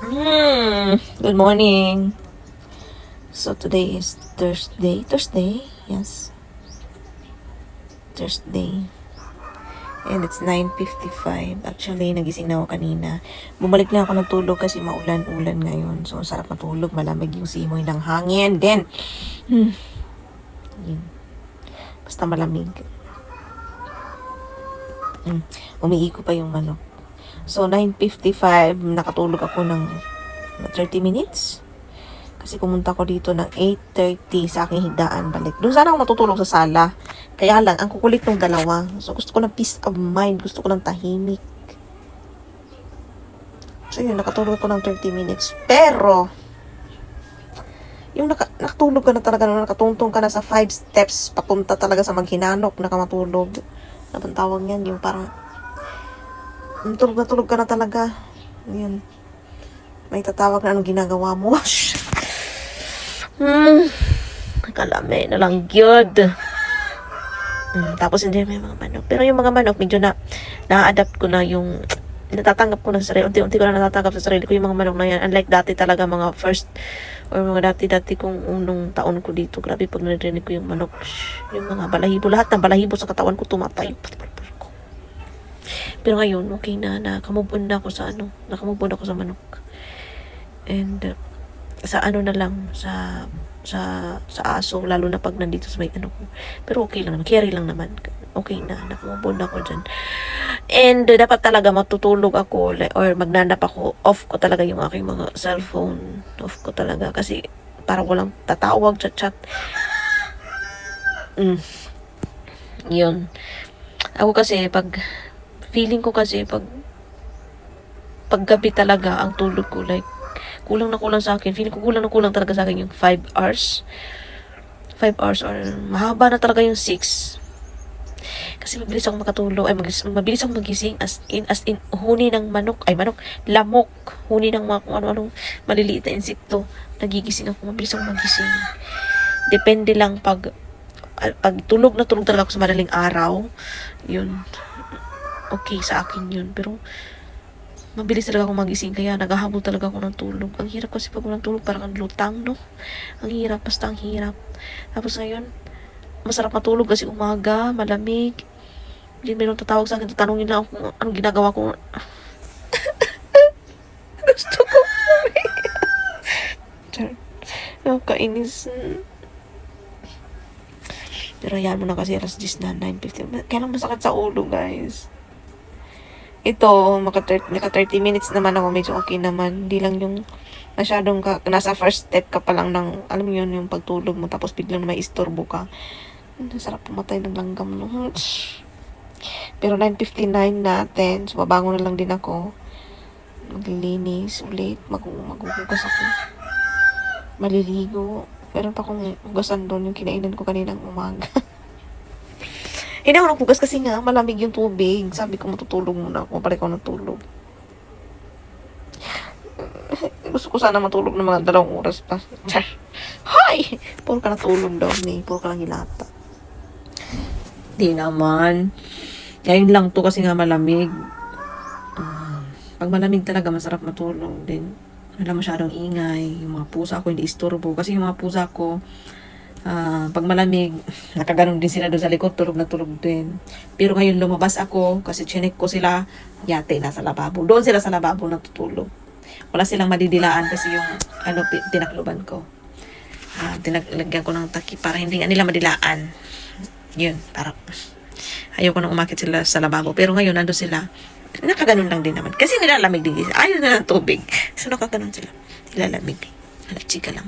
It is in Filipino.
Good morning. So today is Thursday. Yes. Thursday. And it's 9:55. Actually, nagising na ako kanina. Bumalik lang ako ng tulog kasi maulan-ulan ngayon. So, sarap matulog. Malamig yung simoy ng hangin. Then, yun. Basta malamig. Umiiko pa yung manok. So, 9:55, nakatulog ako ng 30 minutes. Kasi pumunta ko dito ng 8:30 sa aking higdaan balik. Doon sana ako matutulog sa sala. Kaya lang, ang kukulit ng dalawa. So, gusto ko ng peace of mind. Gusto ko ng tahimik. So, yun, nakatulog ko ng 30 minutes. Pero, yung nakatulog ka na talaga, nakatuntong ka na sa 5 steps, papunta talaga sa maghinanok, nakamatulog. Anong tawag yan? Yung parang, tulog na tulog ka na talaga. Yun. May tatawag na anong ginagawa mo. Kalame na lang yun. Tapos hindi may mga manok. Pero yung mga manok, medyo na-adapt ko na yung natatanggap ko na sa sarili. Unti-unti ko na natatanggap sa sarili ko yung mga manok na yan. Unlike dati talaga mga first or mga dati kong unong taon ko dito. Grabe pag narinig ko yung manok. Yung mga balahibo. Lahat ng balahibo sa katawan ko tumatay. Pero ngayon, okay na. Nakamove on ako sa manok. And sa na lang, sa aso, lalo na pag nandito sa may ko. Pero okay lang naman, carry lang naman. Okay na, nakamove on ako dyan. And dapat talaga matutulog ako, or magnanap ako, off ko talaga yung aking mga cellphone. Off ko talaga, kasi parang walang tatawag, chat. Yun. Ako kasi, feeling ko kasi, paggabi talaga, ang tulog ko, like, kulang na kulang sa akin. Feeling ko kulang na kulang talaga sa akin yung 5 hours. 5 hours or mahaba na talaga yung 6. Kasi mabilis akong makatulog. Mabilis akong magising as in, huni ng lamok. Huni ng mga kung ano-anong maliliit na insekto. Nagigising ako. Mabilis akong magising. Depende lang pag tulog na tulog talaga ako sa madaling araw. Yun. Okay sa akin yun. Pero mabilis talaga akong magising, kaya naghahabol talaga ako ng tulog. Ang hirap kasi pag walang tulog, parang ang lutang, no? Ang hirap, basta ang hirap. Tapos ngayon, masarap matulog kasi umaga, malamig. Hindi mayroong tatawag sa akin, tatanungin lang ako kung anong ginagawa ko. Gusto ko kainis. Pero yan mo na kasi alas 10 na, 9:50. Kaya lang masakit sa ulo, guys. Ito, naka 30 minutes naman ako, medyo okay naman. Hindi lang yung masyadong nasa first step ka pa lang ng, alam mo yun, yung pagtulog mo, tapos biglang may istorbo ka. Sarap pumatay ng langgam, no? Pero 9:59 natin, so babangon na lang din ako. Maglilinis ulit, maghuhugas ako. Maliligo. Meron pa akong hugasan doon, yung kinainan ko kaninang umaga. Hindi ako nagpugas kasi nga, malamig yung tubig. Sabi ko, matutulog muna ako. Balik ako natulog. Gusto ko sana matulog ng mga 2 oras pa. Hay! Puro ka natulog daw, ni. Puro ka lang hilata. Di naman. Ngayon lang to kasi nga malamig. Pag malamig talaga, masarap matulog din. Wala masyadong ingay. Yung mga pusa ko, hindi istorbo. Kasi yung mga pusa ko, pag malamig, nakaganon din sila doon sa likod, tulog na tulog din. Pero ngayon lumabas ako, kasi chinek ko sila, yate, nasa lababo. Doon sila sa lababo natutulog. Wala silang madidilaan kasi yung, tinakluban ko. Tinalagyan ko ng takip para hindi nila madilaan. Yun, para, ayoko nang umakit sila sa lababo. Pero ngayon, nandun sila, nakaganon lang din naman. Kasi nilalamig din. Ayaw na ng tubig. So, nakaganon sila. Nilalamig. Chika lang.